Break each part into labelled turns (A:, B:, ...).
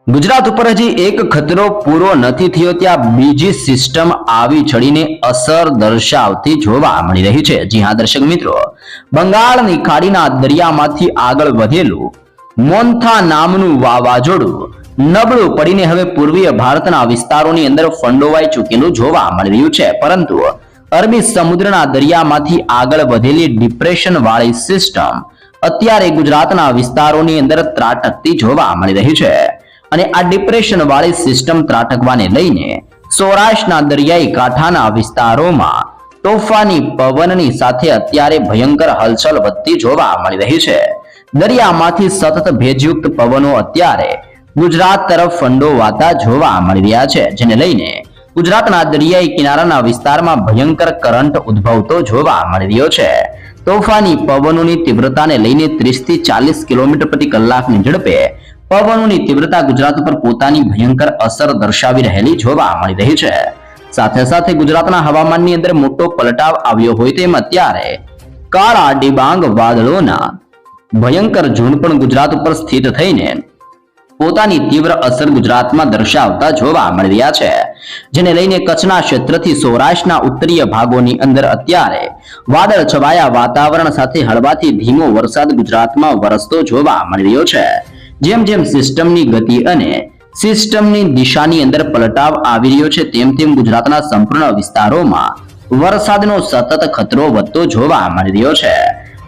A: ગુજરાત ઉપર હજી એક ખતરો પૂરો નથી થયો ત્યાં બીજી સિસ્ટમ આવી ચડીને અસર દર્શાવતી જોવા મળી રહી છે। જી હા દર્શક મિત્રો, બંગાળની ખાડીના દરિયામાંથી આગળ વધેલું મોન્થા નામનું વાવાઝોડું નબળું પડીને હવે પૂર્વીય ભારતના વિસ્તારોની અંદર ફંડોવાઈ ચૂકેલું જોવા મળી રહ્યું છે, પરંતુ અરબી સમુદ્રના દરિયામાંથી આગળ વધેલી ડિપ્રેશન વાળી સિસ્ટમ અત્યારે ગુજરાતના વિસ્તારોની અંદર ત્રાટકતી જોવા મળી રહી છે। અને આ ડિપ્રેશન વાળી સિસ્ટમ ત્રાટકવાને લઈને સૌરાષ્ટ્રના દરિયાઈ કાંઠાના વિસ્તારોમાં તોફાની પવનની સાથે અત્યારે ભયંકર હલચલ વધતી જોવા મળી રહી છે। દરિયામાંથી સતત ભેજયુક્ત પવનો અત્યારે ગુજરાત તરફ ફંડોવાતા જોવા મળી રહ્યા છે, જેને લઈને ગુજરાતના દરિયાઈ કિનારાના વિસ્તારમાં ભયંકર કરંટ ઉદ્ભવતો જોવા મળી રહ્યો છે। તોફાની પવનોની તીવ્રતાને લઈને 30 થી 40 કિલોમીટર પ્રતિ કલાકની ઝડપે પવનોની તીવ્રતા ગુજરાત પર પોતાની ભયંકર અસર દર્શાવી રહેલી જોવા મળી રહી છે। સાથે સાથે ગુજરાતના હવામાનની અંદર મોટો પલટાવ આવ્યો હોય તેમ અત્યારે કાળા ડિબાંગ વાદળોના ભયંકર ઝુંડ પણ ગુજરાત ઉપર સ્થિત થઈને પોતાની તીવ્ર અસર ગુજરાતમાં દર્શાવતા જોવા મળી રહ્યા છે, જેને લઈને કચ્છના ક્ષેત્રથી સૌરાષ્ટ્રના ઉત્તરીય ભાગોની અંદર અત્યારે વાદળ છવાયા વાતાવરણ સાથે હળવાથી ધીમો વરસાદ ગુજરાતમાં વરસતો જોવા મળી રહ્યો છે। જેમ જેમ સિસ્ટમની ગતિ અને સિસ્ટમની દિશાની અંદર પલટાવ આવી રહ્યો છે, તેમ તેમ ગુજરાતના સંપૂર્ણ વિસ્તારોમાં વરસાદનો સતત ખતરો વધતો જોવા મળી રહ્યો છે।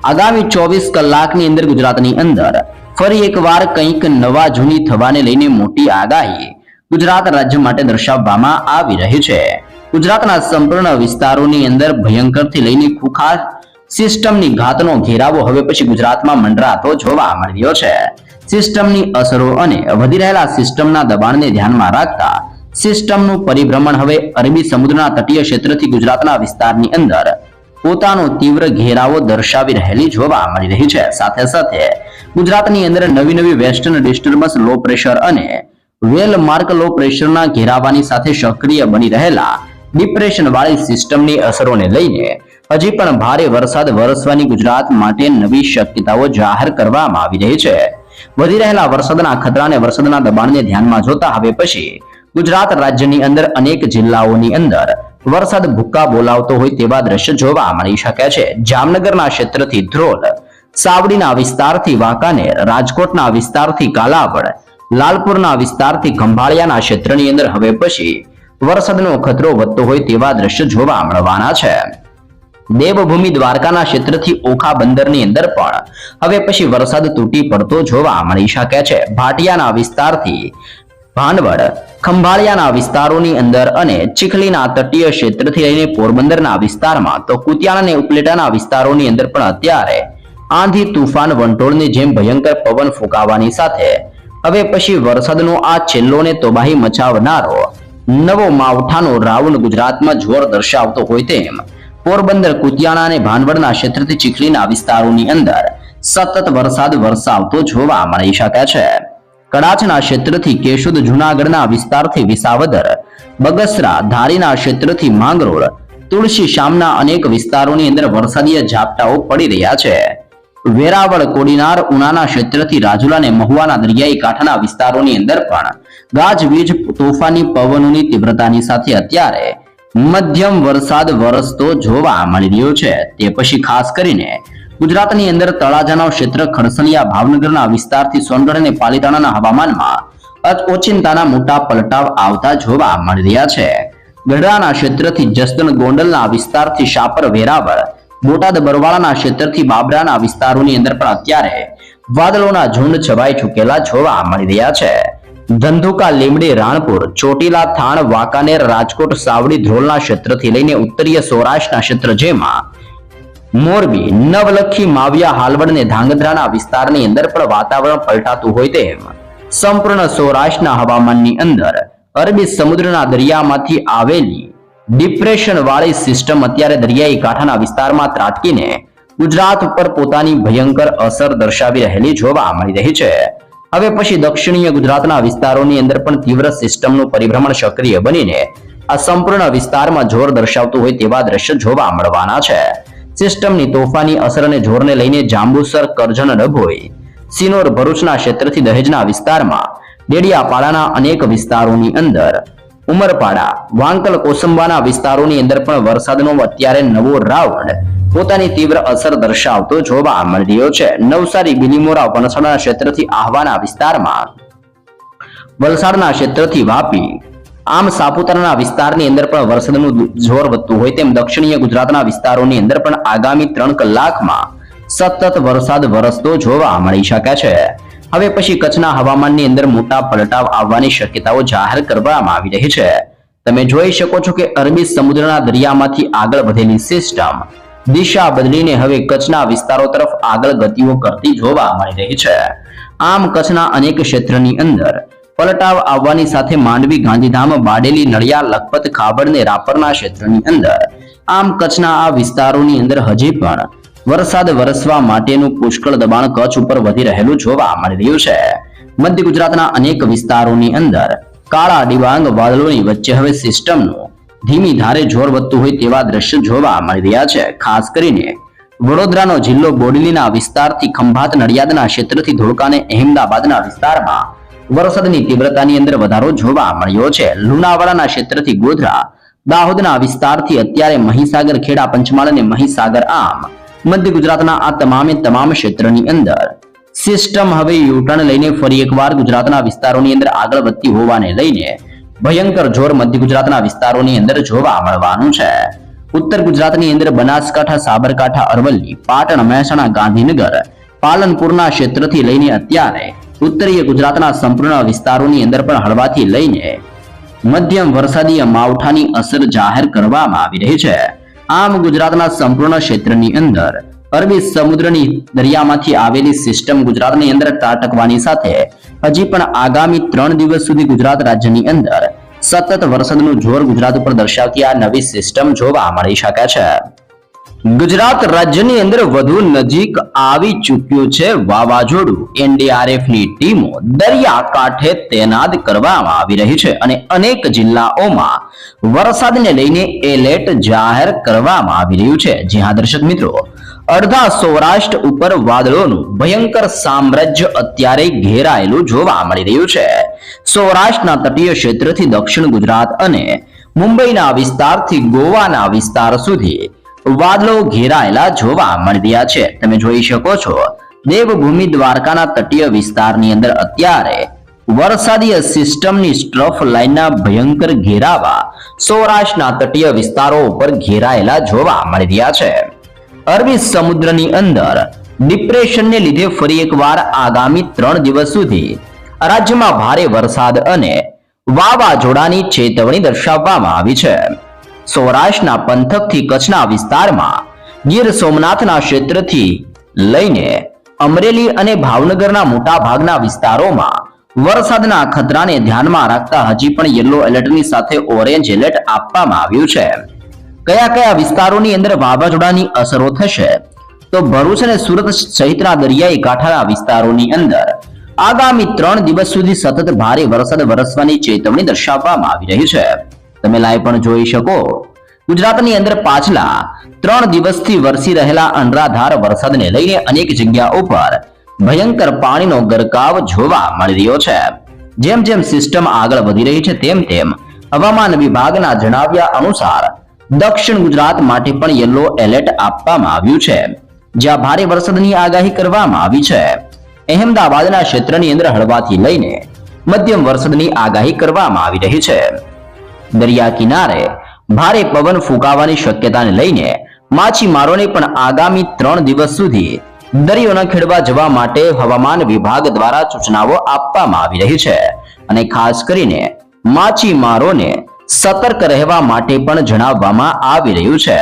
A: આગામી 24 કલાકની અંદર ગુજરાતની અંદર ફરી એકવાર કંઈક નવા જૂની થવાને લઈને મોટી આગાહી ગુજરાત રાજ્ય માટે દર્શાવવામાં આવી રહી છે। ગુજરાતના સંપૂર્ણ વિસ્તારોની અંદર ભયંકરથી લઈને ખુખાર સિસ્ટમની ઘાતનો ઘેરાવો હવે પછી ગુજરાતમાં મંડરાતો જોવા મળી રહ્યો છે। સિસ્ટમની અસરો અને વધી રહેલા સિસ્ટમના દબાણને ધ્યાનમાં રાખતા સિસ્ટમનું પરિભ્રમણ હવે અરબી સમુદ્રના તટીય ક્ષેત્રથી ગુજરાતના વિસ્તારની અંદર પોતાનો તીવ્ર ઘેરાવો દર્શાવી રહેલી જોવા મળી રહી છે। સાથે સાથે ગુજરાતની અંદર નવી વેસ્ટર્ન ડિસ્ટર્બન્સ લો પ્રેશર અને વેલ માર્ક લો પ્રેશરના ઘેરાવાની સાથે સક્રિય બની રહેલા ડિપ્રેશન વાળી સિસ્ટમની અસરોને લઈને હજી પણ ભારે વરસાદ વરસવાની ગુજરાત માટે નવી શક્યતાઓ જાહેર કરવામાં આવી રહી છે। વધી રહેલા વરસાદના ખતરા અને વરસાદના દબાણને ધ્યાનમાં જોતા હવે પછી ગુજરાત રાજ્યની અંદર અનેક જિલ્લાઓની અંદર વરસાદ ભૂક્કા બોલાવતો હોય તેવા દ્રશ્ય જોવા મળી શકે છે। જામનગરના ક્ષેત્રથી ધ્રોલ, સાવડીના વિસ્તારથી વાંકાનેર, રાજકોટના વિસ્તારથી કાલાવડ, લાલપુરના વિસ્તારથી ખંભાળિયાના ક્ષેત્રની અંદર હવે પછી વરસાદનો ખતરો વધતો હોય તેવા દ્રશ્ય જોવા મળવાના છે। દેવભૂમિ દ્વારકાના ક્ષેત્રથી ઓખા બંદરની અંદર પણ હવે પછી વરસાદ તૂટી પડતો જોવા મળી શકે છે। ભાટિયાના વિસ્તારથી ભાનવડ, ખંભાળિયાના વિસ્તારોની અંદર અને ચીખલીના તટીય ક્ષેત્રથી લઈને પોરબંદરના વિસ્તારમાં તો કુતિયાણા અને ઉપલેટાના વિસ્તારોની અંદર પણ અત્યારે આંધી તુફાન વંટોળની જેમ ભયંકર પવન ફૂંકાવાની સાથે હવે પછી વરસાદનો આ છેલ્લો ને તબાહી મચાવનારો નવો માવઠાનો રાઉન્ડ ગુજરાતમાં જોર દર્શાવતો હોય તેમ પોરબંદર, કુતિયાણા અને ભાનવડના ક્ષેત્રથી ચીખલીના વિસ્તારોની અંદર સતત વરસાદ વરસાવતો જોવા મળી શકે છે। કડાચના ક્ષેત્રથી કેશોદ, જૂનાગઢના વિસ્તારથી વિસાવદર, બગસરા, ધારીના ક્ષેત્રથી માંગરોળ, તુલસી શામના અનેક વિસ્તારોની અંદર વરસાદીય ઝાપટાઓ પડી રહ્યા છે। વેરાવળ, કોડીનાર, ઉનાના ક્ષેત્રથી રાજુલા અને મહુવાના દરિયાઈ કાંઠાના વિસ્તારોની અંદર પણ ગાજવીજ, તોફાની પવનોની તીવ્રતાની સાથે અત્યારે મધ્યમ વરસાદ વરસતો જોવા મળી રહ્યો છે। તે પછી ખાસ કરીને ગુજરાતની અંદર તળાજાના ક્ષેત્ર, ખડસલિયા, ભાવનગરના વિસ્તારથી સોનગઢ અને પાલીતાણાના હવામાનમાં ઓચિંતાના મોટા પલટાવ આવતા જોવા મળી રહ્યા છે। ગઢડાના ક્ષેત્રથી જસદણ, ગોંડલના વિસ્તારથી શાપર, વેરાવળ, બોટાદ, બરવાળાના ક્ષેત્રથી બાબરાના વિસ્તારોની અંદર પણ અત્યારે વાદળોના ઝુંડ છવાઈ ચૂકેલા જોવા મળી રહ્યા છે। ધંધુકા, લીમડી, રાણપુર, ચોટીલા, થાણ, વાંકાનેર, રાજકોટ, સાવડી, ધ્રોલના ક્ષેત્રથી લઈને ઉત્તરીય સૌરાષ્ટ્રના ક્ષેત્ર જેમાં મોરબી, નવલખી, માવિયા, હાલવડ અને ધાંગધ્રાના વિસ્તારની અંદર પણ વાતાવરણ પલટાતું હોય તેમ સંપૂર્ણ સૌરાષ્ટ્રના હવામાનની અંદર અરબી સમુદ્રના દરિયામાંથી આવેલી ડિપ્રેશન વાળી સિસ્ટમ અત્યારે દરિયાઈ કાંઠાના વિસ્તારમાં ત્રાટકીને ગુજરાત ઉપર પોતાની ભયંકર અસર દર્શાવી રહેલી જોવા મળી રહી છે। હવે પછી દક્ષિણીય ગુજરાતના વિસ્તારોની અંદર પણ તીવ્ર સિસ્ટમનું પરિભ્રમણ સક્રિય બનીને આ સંપૂર્ણ વિસ્તારમાં જોર દર્શાવતું હોય તેવા દ્રશ્ય જોવા મળવાના છે। સિસ્ટમની તોફાની અસર અને જોરને લઈને જાંબુસર, કરજણ, ડભોઈ, સિનોર, ભરૂચના ક્ષેત્રથી દહેજના વિસ્તારમાં ડેડિયાપાડાના અનેક વિસ્તારોની અંદર, ઉમરપાડા, વાંકલ, કોસંબાના વિસ્તારોની અંદર પણ વરસાદનો અત્યારે નવો રાઉન્ડ પોતાની તીવ્ર અસર દર્શાવતો જોવા મળી રહ્યો છે. નવસારી, બિલીમોરા, વલસાડના ક્ષેત્રથી આહવાના વિસ્તારમાં, વલસાડના ક્ષેત્રથી વાપી, આમ સાપુતારાના વિસ્તારની અંદર પણ વરસાદનું જોર વધતું હોય તેમ દક્ષિણીય ગુજરાતના વિસ્તારોની અંદર પણ આગામી 3 કલાકમાં સતત વરસાદ વરસતો જોવા મળી શકે છે. હવે પછી કચ્છના હવામાનની અંદર મોટા પલટાવ આવવાની શક્યતાઓ જાહેર કરવામાં આવી રહી છે. તમે જોઈ શકો છો કે અરબી સમુદ્રના દરિયામાંથી આગળ વધેલી સિસ્ટમ દિશા બદલીને હવે કચ્છના વિસ્તારો તરફ આગળ ગતિઓ કરતી જોવા મળી રહી છે. આમ કચ્છના અનેક ક્ષેત્રની અંદર પલટાવ આવવાની સાથે માંડવી, ગાંધીધામ, બારડોલી, નડિયાદ, લખપત, ખાબર ને રાપરના ક્ષેત્રની અંદર, આમ કચ્છના આ વિસ્તારોની અંદર હજી પણ વરસાદ વરસવા માટેનું પુષ્કળ દબાણ કચ્છ ઉપર વધી રહેલું જોવા મળી રહ્યું છે. મધ્ય ગુજરાતના અનેક વિસ્તારોની અંદર કાળા ડિબાંગ વાદળોની વચ્ચે હવે સિસ્ટમનું ધીમી ધારે જોર વધતું હોય તેવા દ્રશ્યો જોવા મળી રહ્યા છે. ખાસ કરીને વડોદરાનો જિલ્લો બોડેલીના વિસ્તારથી ખંભાત, નડિયાદના ક્ષેત્રથી ધોળકા અને અહેમદાબાદના વિસ્તારમાં વરસાદની તીવ્રતાની અંદર વધારો જોવા મળ્યો છે. લુણાવાડાના ક્ષેત્રથી ગોધરા, દાહોદના વિસ્તારથી અત્યારે મહીસાગર, ખેડા, પંચમહાલ અને મહીસાગર, આમ મધ્ય ગુજરાતના આ તમામ ક્ષેત્રની અંદર સિસ્ટમ હવે યુટર્ન લઈને ફરી એકવાર ગુજરાતના વિસ્તારોની અંદર આગળ વધતી હોવાને લઈને ભયંકર જોર મધ્ય ગુજરાતના વિસ્તારોની અંદર જોવા મળવાનું છે. ઉત્તર ગુજરાતની અંદર બનાસકાંઠા, સાબરકાંઠા, અરવલ્લી, પાટણ, મહેસાણા, ગાંધીનગર, પાલનપુરના ક્ષેત્રથી લઈને અત્યારે ઉત્તરીય ગુજરાતના સંપૂર્ણ વિસ્તારોની અંદર પણ હળવાથી લઈને મધ્યમ વરસાદી માવઠાની અસર જાહેર કરવામાં આવી રહી છે. આમ ગુજરાતના સંપૂર્ણ ક્ષેત્રની અંદર અરબી સમુદ્રની દરિયામાંથી આવેલી સિસ્ટમ ગુજરાતની અંદર ત્રાટકવાની સાથે હજી પણ આગામી 3 દિવસ સુધી ગુજરાત રાજ્યની અંદર સતત વરસાદનું જોર ગુજરાત ઉપર દર્શાવતી આ નવી સિસ્ટમ જોવા મળી શકે છે. ગુજરાત રાજ્યની અંદર વધુ નજીક આવી ચૂક્યું છે વાવાઝોડું. એનડીઆરએફની ટીમો દરિયા કાંઠે તૈનાત કરવામાં આવી રહી છે અને અનેક જિલ્લાઓમાં વરસાદને લઈને એલર્ટ જાહેર કરવામાં આવી રહ્યું છે. જી હા દર્શક મિત્રો, અડધા સૌરાષ્ટ્ર ઉપર વાદળોનું ભયંકર સામ્રાજ્ય અત્યારે ઘેરાયેલું જોવા મળી રહ્યું છે. સૌરાષ્ટ્રના તટીય ક્ષેત્રથી દક્ષિણ ગુજરાત અને મુંબઈના વિસ્તારથી ગોવાના વિસ્તાર સુધી વાદળો ઘેરાયેલા જોવા મળી રહ્યા છે. તમે જોઈ શકો છો દેવભૂમિ દ્વારકાના તટીય વિસ્તારની અંદર અત્યારે વરસાદી સિસ્ટમની સ્ટ્રફ લાઇનના ભયંકર ઘેરાવા સૌરાષ્ટ્રના તટીય વિસ્તારો ઉપર ઘેરાયેલા જોવા મળી રહ્યા છે. અરબી સમુદ્રની અંદર ડિપ્રેશનને લીધે ફરી એકવાર આગામી 3 દિવસ સુધી રાજ્યમાં ભારે વરસાદ અને વાવાઝોડાની ચેતવણી દર્શાવવામાં આવી છે. સૌરાષ્ટ્રના પંથકથી કચ્છના વિસ્તારમાં, ગીર સોમનાથના ક્ષેત્રથી લઈને અમરેલી અને ભાવનગરના મોટા ભાગના વિસ્તારોમાં વરસાદના ખતરાને ધ્યાનમાં રાખતા હજી પણ યલો એલર્ટની સાથે ઓરેન્જ એલર્ટ આપવામાં આવ્યું છે. કયા વિસ્તારોની અંદર વાવાઝોડાની અસરો થશે? તો ભરૂચ અને સુરત સહિતના દરિયાઈ કાંઠાના વિસ્તારોની અંદર આગામી 3 દિવસ સુધી સતત ભારે વરસાદ વરસવાની ચેતવણી દર્શાવવામાં આવી રહી છે. તમે લાઈવ પણ જોઈ શકો, ગુજરાતની અંદર પાછલા 3 દિવસથી વરસી રહેલા અનરાધાર વરસાદને લઈને અનેક જગ્યાઓ પર ભયંકર પાણીનો ગરકાવ જોવા મળી રહ્યો છે. જેમ જેમ સિસ્ટમ આગળ વધી રહી છે તેમ હવામાન વિભાગના જણાવ્યા અનુસાર દક્ષિણ ગુજરાત માટે પણ યલો એલર્ટ આપવામાં આવ્યું છે, જ્યાં ભારે વરસાદની આગાહી કરવામાં આવી છે. અહેમદાબાદના ક્ષેત્રની અંદર હળવાથી લઈને મધ્યમ વરસાદની આગાહી કરવામાં આવી રહી છે. દરિયા કિનારે ભારે પવન ફૂંકાવાની શક્યતાને લઈને માછીમારોને પણ આગામી 3 દિવસ સુધી દરિયો ન ખેડવા જવા માટે હવામાન વિભાગ દ્વારા સૂચનાઓ આપવામાં આવી રહી છે અને ખાસ કરીને માછીમારોને સતર્ક રહેવા માટે પણ જણાવવામાં આવી રહ્યું છે.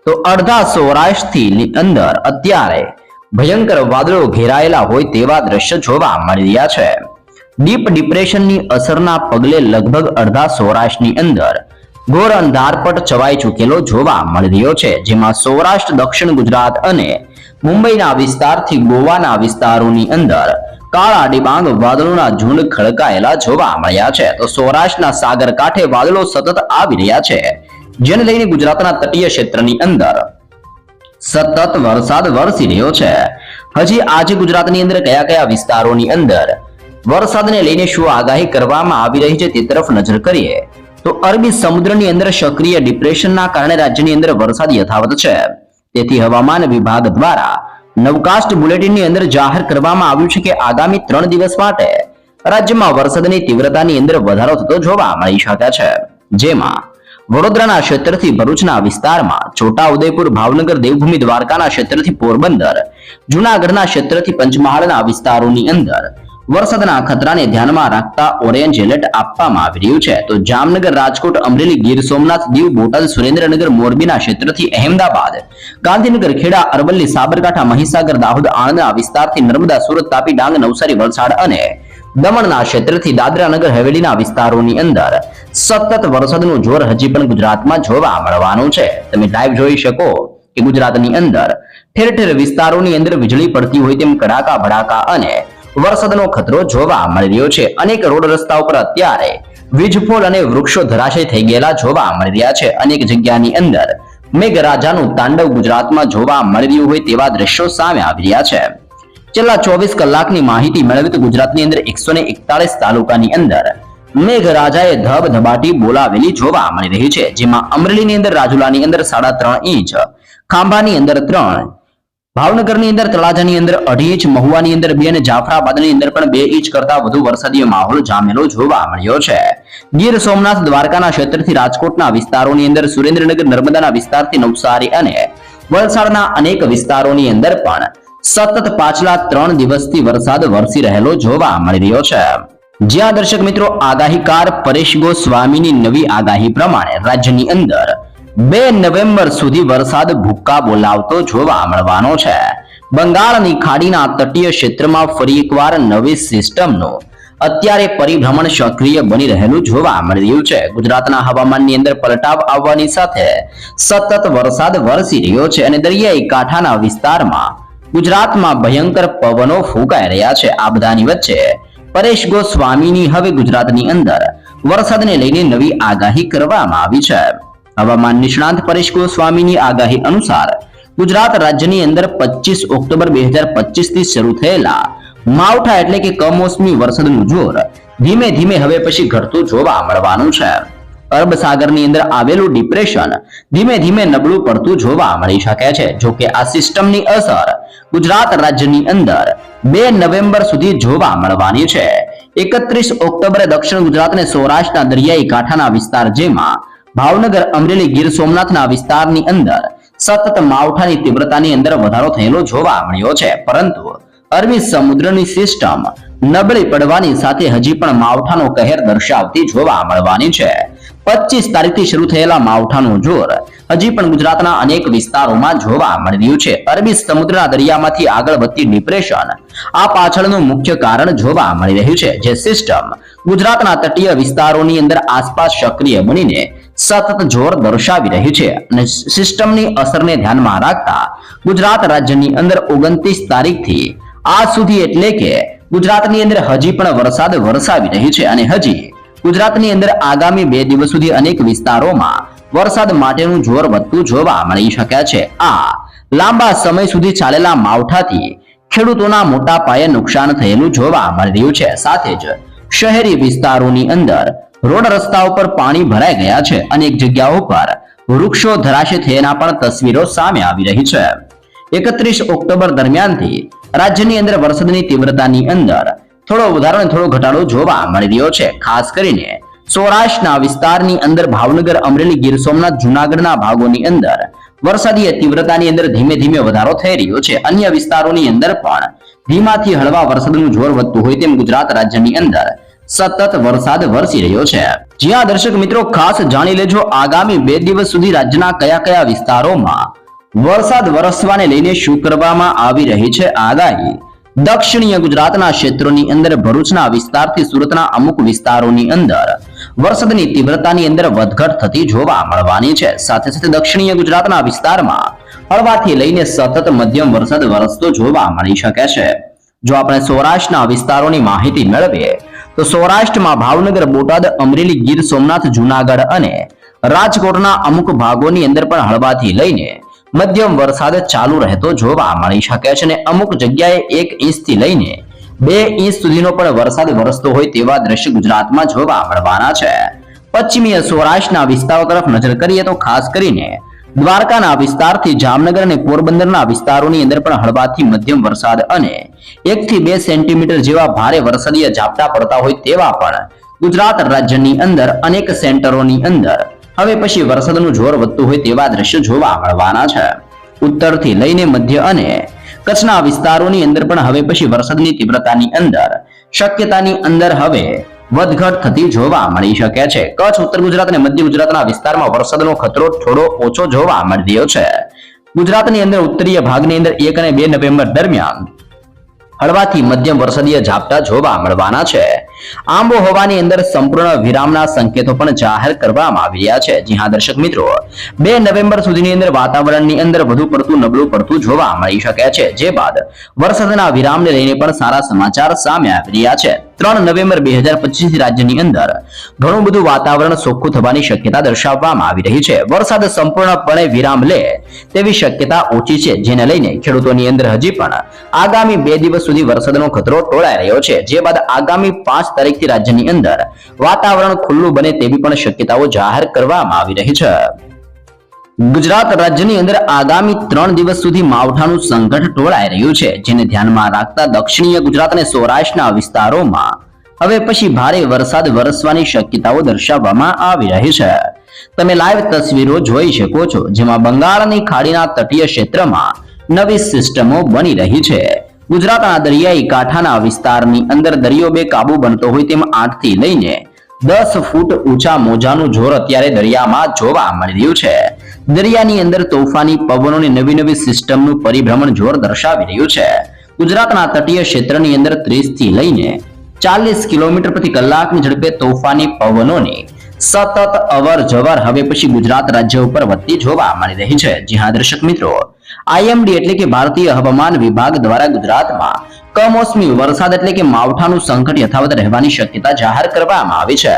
A: તો અડધા સૌરાષ્ટ્રની અંદર અત્યારે ભયંકર વાદળો ઘેરાયેલા હોય તેવા દ્રશ્ય જોવા મળી રહ્યા છે. ડીપ ડિપ્રેશનની અસરના પગલે લગભગ અડધા સૌરાષ્ટ્રની અંદર ઘોર અંધારપટ છવાઈ ચૂકેલો જોવા મળી રહ્યો છે, જેમાં સૌરાષ્ટ્ર, દક્ષિણ ગુજરાત અને મુંબઈના વિસ્તારથી ગોવાના વિસ્તારોની અંદર કાળા ડિબાંગ વાદળોના ઝુંડ ખડકાયેલા જોવા મળ્યા છે. તો સૌરાષ્ટ્રના સાગર કાંઠે વાદળો સતત આવી રહ્યા છે, જેને લઈને ગુજરાતના તટીય ક્ષેત્રની અંદર સતત વરસાદ વરસી રહ્યો છે. હજી આજે ગુજરાતની અંદર કયા વિસ્તારોની અંદર વરસાદને લઈને શું આગાહી કરવામાં આવી રહી છે તે તરફ નજર કરીએ તો અરબી સમુદ્રની અંદર સક્રિય ડિપ્રેશનના કારણે રાજ્યની અંદર વરસાદ યથાવત છે. તેથી હવામાન વિભાગ દ્વારા નવકાસ્ટ બુલેટિનની અંદર જાહેર કરવામાં આવ્યું છે કે આગામી 3 દિવસ માટે રાજ્યમાં વરસાદની તીવ્રતાની અંદર વધારો થતો જોવા મળી શકે છે. જેમાં વડોદરાના ક્ષેત્રથી ભરૂચના વિસ્તારમાં, છોટાઉદેપુર, ભાવનગર, દેવભૂમિ દ્વારકાના ક્ષેત્રથી પોરબંદર, જૂનાગઢના ક્ષેત્રથી પંચમહાલના વિસ્તારોની અંદર વરસાદના ખતરાને ધ્યાનમાં રાખતા ઓરેન્જ એલર્ટ આપવામાં આવી રહ્યું છે. તો જામનગર, રાજકોટ, અમરેલી, ગીર સોમનાથ, દીવ, બોટાદ, સુરેન્દ્રનગર, મોરબીના ક્ષેત્રથી અહેમદાબાદ, ગાંધીનગર, ખેડા, અરવલ્લી, સાબરકાંઠા, મહીસાગર, દાહોદ, આણંદના વિસ્તારથી નર્મદા, સુરત, તાપી, ડાંગ, નવસારી, વલસાડ અને દમણના ક્ષેત્રથી દાદરા નગર હવેલીના વિસ્તારોની અંદર સતત વરસાદનું જોર હજી પણ ગુજરાતમાં જોવા મળવાનું છે. તમે લાઈવ જોઈ શકો કે ગુજરાતની અંદર ઠેર ઠેર વિસ્તારોની અંદર વીજળી પડતી હોય તેમ કડાકા ભડાકા અને વરસાદનો ખતરો જોવા મળી રહ્યો છે. અનેક રોડ રસ્તા ઉપર અત્યારે વીજપોલ અને વૃક્ષો ધરાશય થઈ ગયેલા જોવા મળી રહ્યા છે. અનેક જગ્યાની અંદર મેઘરાજાનું તાંડવ ગુજરાતમાં જોવા મળી રહ્યું હોય તેવા દ્રશ્યો સામે આવી રહ્યા છે. છેલ્લા 24 કલાકની માહિતી મેળવી તો ગુજરાતની અંદર 141 તાલુકાની અંદર મેઘરાજાએ ધબધબાટી બોલાવેલી જોવા મળી રહી છે. જેમાં અમરેલીની અંદર રાજુલાની અંદર 3.5 ઇંચ, ખાંભાની અંદર 3, ભાવનગરની અંદર તળાજાની અંદર 2.5 ઇંચ, મહુવાની અંદર 2 અને જાફરાબાદની અંદર પણ 2 ઇંચ કરતા વધુ વરસાદી માહોલ જામેલો જોવા મળ્યો છે. ગીર સોમનાથ, દ્વારકાના ક્ષેત્રથી રાજકોટના વિસ્તારોની અંદર, સુરેન્દ્રનગર, નર્મદાના વિસ્તારથી નવસારી અને વલસાડના અનેક વિસ્તારોની અંદર પણ સતત પાછલા 3 દિવસથી વરસાદ વરસી રહેલો જોવા મળી રહ્યો છે. જ્યાં દર્શક મિત્રો આગાહીકાર પરેશ ગોસ્વામીની નવી આગાહી પ્રમાણે રાજ્યની અંદર 2 નવેમ્બર સુધી વરસાદ ભૂક્કા બોલાવતો જોવા મળવાનો છે. બંગાળની ખાડીના તટીય ક્ષેત્રમાં ફરી એકવાર નવી સિસ્ટમનો અત્યારે પરિભ્રમણ સક્રિય બની રહેલું જોવા મળી રહ્યું છે. ગુજરાતના હવામાનની અંદર પલટાવ આવવાની સાથે સતત વરસાદ વરસી રહ્યો છે અને દરિયાઈ કાંઠાના વિસ્તારમાં ગુજરાતમાં ભયંકર પવનો ફૂંકાઈ રહ્યા છે. આ બધાની વચ્ચે પરેશ ગોસ્વામીની હવે ગુજરાતની અંદર વરસાદને લઈને નવી આગાહી કરવામાં આવી છે. હવામાન નિષ્ણાંત પરેશ ગોસ્વામીની આગાહી અનુસાર ગુજરાત રાજ્યની અંદર 25 ઓક્ટોબર 2025 થી શરૂ થયેલા માવઠા એટલે કે કમોસમી વરસાદનું જોર ધીમે ધીમે હવે પછી ઘટતું જોવા મળવાનું છે. અરબ સાગરની અંદર આવેલું ડિપ્રેશન ધીમે ધીમે નબળું પડતું જોવા મળી શકે છે. જો કે આ સિસ્ટમની અસર ગુજરાત રાજ્યની અંદર 2 નવેમ્બર સુધી જોવા મળવાની છે. 31 ઓક્ટોબરે દક્ષિણ ગુજરાત અને સૌરાષ્ટ્રના દરિયાઈ કાંઠાના વિસ્તાર જેમાં ભાવનગર, અમરેલી, ગીર સોમનાથના વિસ્તારની અંદર સતત માવઠાની તીવ્રતાની અંદર વધારો થયેલો જોવા મળ્યો છે. પરંતુ અરબી સમુદ્રની સિસ્ટમ નબળી પડવાની સાથે હજી પણ માવઠાનો કહેર દર્શાવતી જોવા મળવાની છે. 25 તારીખથી શરૂ થયેલા માવઠાનું જોર હજી પણ ગુજરાતના અનેક વિસ્તારોમાં જોવા મળી રહ્યું છે. અરબી સમુદ્રના દરિયામાંથી આગળ વધતી ડિપ્રેશન આ પાછળનું મુખ્ય કારણ જોવા મળી રહ્યું છે. જે સિસ્ટમ ગુજરાતના તટીય વિસ્તારોની અંદર આસપાસ સક્રિય બનીને સતત જોર દર્શાવી રહી છે અને સિસ્ટમની અસરને ધ્યાનમાં રાખતા ગુજરાત રાજ્યની અંદર 29 તારીખથી આજ સુધી એટલે કે ગુજરાતની અંદર હજી પણ વરસાદ વરસાવી રહી છે અને હજી ગુજરાતની અંદર આગામી 2 દિવસ સુધી અનેક વિસ્તારોમાં વરસાદ માટેનું જોર વધતું જોવા મળી શકે છે. આ લાંબા સમય સુધી ચાલેલા માવઠાથી ખેડૂતોના મોટા પાયે નુકસાન થયેલું જોવા મળી રહ્યું છે. સાથે જ શહેરી વિસ્તારોની અંદર રોડ રસ્તાઓ પર પાણી ભરાઈ ગયા છે. અનેક જગ્યાઓ પર વૃક્ષો ધરાશય થયાના પણ તસવીરો સામે આવી રહી છે. 31 ઓક્ટોબર દરમિયાનથી રાજ્યની અંદર વરસાદની તીવ્રતાની અંદર થોડો વધારો અને થોડો ઘટાડો જોવા મળી રહ્યો છે. ખાસ કરીને સૌરાષ્ટ્રના વિસ્તારની અંદર ભાવનગર, અમરેલી, ગીર સોમનાથ, જૂનાગઢના ભાગોની અંદર વરસાદી તીવ્રતાની અંદર ધીમે ધીમે વધારો થઈ રહ્યો છે. અન્ય વિસ્તારોની અંદર પણ ધીમાથી હળવા વરસાદનું જોર વધતું હોય તેમ ગુજરાત રાજ્યની અંદર સતત વરસાદ વરસી રહ્યો છે. જ્યાં દર્શક મિત્રો ખાસ જાણી લેજો આગામી 2 દિવસ સુધી રાજ્યના કયા કયા વિસ્તારોમાં વરસાદ વરસવાને લઈને શું કરવામાં આવી રહી છે આગાહી. દક્ષિણીય ગુજરાતના ક્ષેત્રોની અંદર ભરૂચના વિસ્તારથી સુરતના અમુક વિસ્તારોની અંદર વરસાદની તીવ્રતાની અંદર વધઘટ થતી જોવા મળવાની છે. સાથે સાથે દક્ષિણીય ગુજરાતના વિસ્તારમાં હળવાથી લઈને સતત મધ્યમ વરસાદ વરસતો જોવા મળી શકે છે. જો આપણે સૌરાષ્ટ્રના વિસ્તારોની માહિતી મેળવીએ તો સૌરાષ્ટ્રમાં ભાવનગર, બોટાદ, અમરેલી, ગીર સોમનાથ, જૂનાગઢ અને રાજકોટના અમુક ભાગોની અંદર પણ હળવાથી લઈને મધ્યમ વરસાદ ચાલુ રહેતો જોવા મળી શકે છે અને અમુક જગ્યાએ 1 ઇંચથી લઈને 2 ઇંચ સુધીનો પણ વરસાદ વરસતો હોય તેવા દ્રશ્ય ગુજરાતમાં જોવા મળવાના છે. પશ્ચિમીય સૌરાષ્ટ્રના વિસ્તારો તરફ નજર કરીએ તો ખાસ કરીને દ્વારકાના વિસ્તારથી જામનગર અને પોરબંદરના વિસ્તારોની અંદર પણ હળવાથી મધ્યમ વરસાદ અને 1 થી 2 સેન્ટીમીટર જેવા ભારે વરસાદીય ઝાપટા પડતા હોય તેવા પણ ગુજરાત રાજ્યની અંદર અનેક સેન્ટરોની અંદર હવે પછી વરસાદનું જોર વધતું હોય તેવા દ્રશ્યો જોવા મળવાના છે. ઉત્તરથી લઈને મધ્ય અને કચ્છના વિસ્તારોની અંદર પણ હવે પછી વરસાદની તીવ્રતાની અંદર શક્યતાની અંદર હવે વધઘટ થતી જોવા મળી શકે છે. કચ્છ, ઉત્તર ગુજરાત અને મધ્ય ગુજરાતના વિસ્તારમાં વરસાદનો ખતરો થોડો ઓછો જોવા મળી રહ્યો છે. ગુજરાતની અંદર ઉત્તરીય ભાગની અંદર 1 અને 2 નવેમ્બર દરમિયાન હળવાથી મધ્યમ વરસાદીય ઝાપટા જોવા મળવાના છે. આબોહવાની અંદર સંપૂર્ણ વિરામના સંકેતો પણ જાહેર કરવામાં આવી રહ્યા છે. જી હા દર્શક મિત્રો, 2 નવેમ્બર સુધીની અંદર વાતાવરણની અંદર વધુ પડતું નબળું પડતું જોવા મળી શકે છે. જે બાદ વરસાદના વિરામને લઈને પણ સારા સમાચાર સામે આવી રહ્યા છે. 3 નવેમ્બર 2025 રાજ્યની અંદર ઘણું બધું વાતાવરણ ચોખ્ખું થવાની શક્યતા દર્શાવવામાં આવી રહી છે. વરસાદ સંપૂર્ણપણે વિરામ લે તેવી શક્યતા ઓછી છે, જેને લઈને ખેડૂતોની અંદર હજી પણ આગામી 2 દિવસ સુધી વરસાદનો ખતરો ટોળાઈ રહ્યો છે. જે બાદ આગામી 5 તારીખથી રાજ્યની અંદર વાતાવરણ ખુલ્લું બને તેવી પણ શક્યતાઓ જાહેર કરવામાં આવી રહી છે. ગુજરાત રાજ્યની અંદર આગામી 3 દિવસ સુધી માવઠાનું સંકટ ટોળાઈ રહ્યું છે, જેને ધ્યાનમાં રાખતા દક્ષિણીય ગુજરાત અને સૌરાષ્ટ્રના વિસ્તારોમાં હવે પછી ભારે વરસાદ વરસવાની શક્યતાઓ દર્શાવવામાં આવી રહી છે. તમે લાઈવ તસવીરો જોઈ શકો છો, જેમાં બંગાળની ખાડીના તટીય ક્ષેત્રમાં નવી સિસ્ટમો બની રહી છે. ગુજરાતના દરિયાઈ કાંઠાના વિસ્તારની અંદર દરિયો બેકાબુ બનતો હોય તેમ 8 થી લઈને 10 ફૂટ ઊંચા મોજાનું જોર અત્યારે દરિયામાં જોવા મળી રહ્યું છે. દરિયાની અંદર તોફાની પવનોની નવી સિસ્ટમનું પરિભ્રમણ જોર દર્શાવી રહ્યું છે. ગુજરાતના તટીય ક્ષેત્રની અંદર 30 થી લઈને 40 કિલોમીટર પ્રતિ કલાકની ઝડપે તોફાની પવનોની સતત અવર જવર હવે પછી ગુજરાત રાજ્ય ઉપર વધતી જોવા મળી રહી છે. જી હા દર્શક મિત્રો, IMD એટલે કે ભારતીય હવામાન વિભાગ દ્વારા ગુજરાતમાં કમોસમી વરસાદ એટલે કે માવઠાનું સંકટ યથાવત રહેવાની શક્યતા જાહેર કરવામાં આવી છે.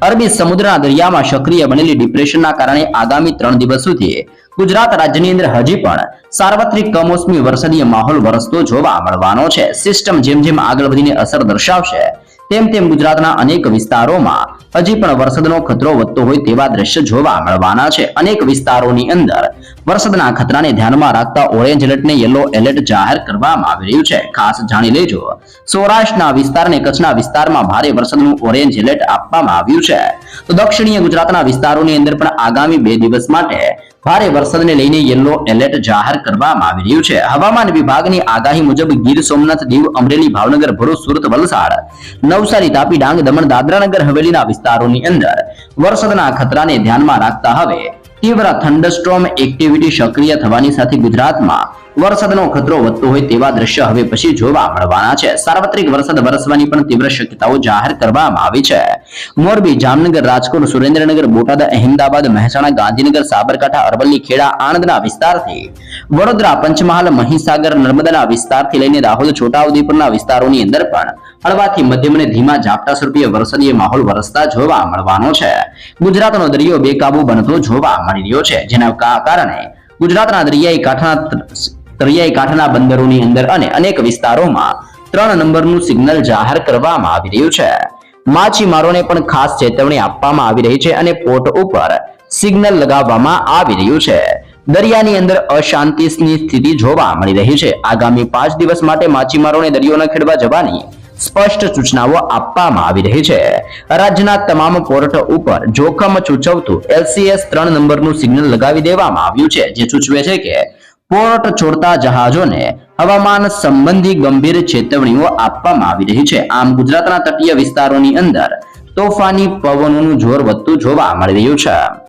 A: અરબી સમુદ્રના દરિયામાં સક્રિય બનેલી ડિપ્રેશનના કારણે આગામી 3 દિવસ સુધી ગુજરાત રાજ્યની અંદર હજી પણ સાર્વત્રિક કમોસમી વરસાદીય માહોલ વરસતો જોવા મળવાનો છે. સિસ્ટમ જેમ જેમ આગળ વધીને અસર દર્શાવશે તેમ ગુજરાતના અનેક વિસ્તારોમાં હજી પણ વરસાદનો ખતરો વધતો હોય તેવા દ્રશ્ય જોવા મળવાના છે. અનેક વિસ્તારોની અંદર વરસાદના ખતરાને ધ્યાનમાં રાખતા ઓરેન્જ એલર્ટ ને યલો એલર્ટ જાહેર કરવામાં આવી રહ્યું છે. ખાસ જાણી લેજો, સૌરાષ્ટ્રના વિસ્તાર અને કચ્છના વિસ્તારમાં ભારે વરસાદનું ઓરેન્જ એલર્ટ આપવામાં આવ્યું છે. તો દક્ષિણીય ગુજરાતના વિસ્તારોની અંદર પણ આગામી 2 દિવસ માટે ભારે વરસાદને લઈને યલો એલર્ટ જાહેર કરવામાં આવી રહ્યું છે. હવામાન વિભાગની આગાહી મુજબ ગીર સોમનાથ, દીવ, અમરેલી, ભાવનગર, ભરૂચ, સુરત, વલસાડ, નવસારી, તાપી, ડાંગ, દમણ, દાદરા નગર હવેલીના વિસ્તારોની અંદર વરસાદના ખતરાને ધ્યાનમાં રાખતા હવે તીવ્ર થંડરસ્ટોર્મ એક્ટિવિટી સક્રિય થવાની સાથે ગુજરાતમાં વરસાદનો ખતરો વધતો હોય તેવા દ્રશ્ય હવે પછી જોવા મળવાના છે. સાર્વત્રિક વરસાદ વરસવાની પણ તીવ્ર શક્યતાઓ જાહેર કરવામાં આવી છે. મોરબી, જામનગર, રાજકોટ, સુરેન્દ્રનગર, બોટાદ, અહેમદાબાદ, મહેસાણા, ગાંધીનગર, સાબરકાંઠા, અરવલ્લી, ખેડા, આણંદના વિસ્તારથી વડોદરા, પંચમહાલ, મહીસાગર, નર્મદાના વિસ્તારથી લઈને દાહોદ, છોટાઉદેપુરના વિસ્તારોની અંદર પણ હળવાથી મધ્યમ અને ધીમા ઝાપટા સ્વરૂપે વરસાદીય માહોલ વરસતા જોવા મળવાનો છે. ગુજરાતનો દરિયો બેકાબુ બનતો જોવા મળી રહ્યો છે, જેના કારણે ગુજરાતના દરિયાઈ કાંઠાના બંદરોની અંદર અને અનેક વિસ્તારોમાં 3 નંબરનું સિગ્નલ જાહેર કરવામાં આવી રહ્યું છે. માછીમારોને પણ ખાસ ચેતવણી આપવામાં આવી રહી છે અને પોર્ટ ઉપર સિગ્નલ લગાવવામાં આવી રહ્યું છે. દરિયાની અંદર અશાંતિની સ્થિતિ જોવા મળી રહી છે. આગામી 5 દિવસ માટે માછીમારોને દરિયો ન ખેડવા જવાની સ્પષ્ટ સૂચનાઓ આપવામાં આવી રહી છે. રાજ્યના તમામ પોર્ટ ઉપર જોખમ સૂચવતું LCS 3 નંબરનું સિગ્નલ લગાવી દેવામાં આવ્યું છે, જે સૂચવે છે કે પોર્ટ છોડતા જહાજોને હવામાન સંબંધી ગંભીર ચેતવણીઓ આપવામાં આવી રહી છે. આમ ગુજરાતના તટીય વિસ્તારોની અંદર તોફાની પવનોનું જોર વધતું જોવા મળી રહ્યું છે.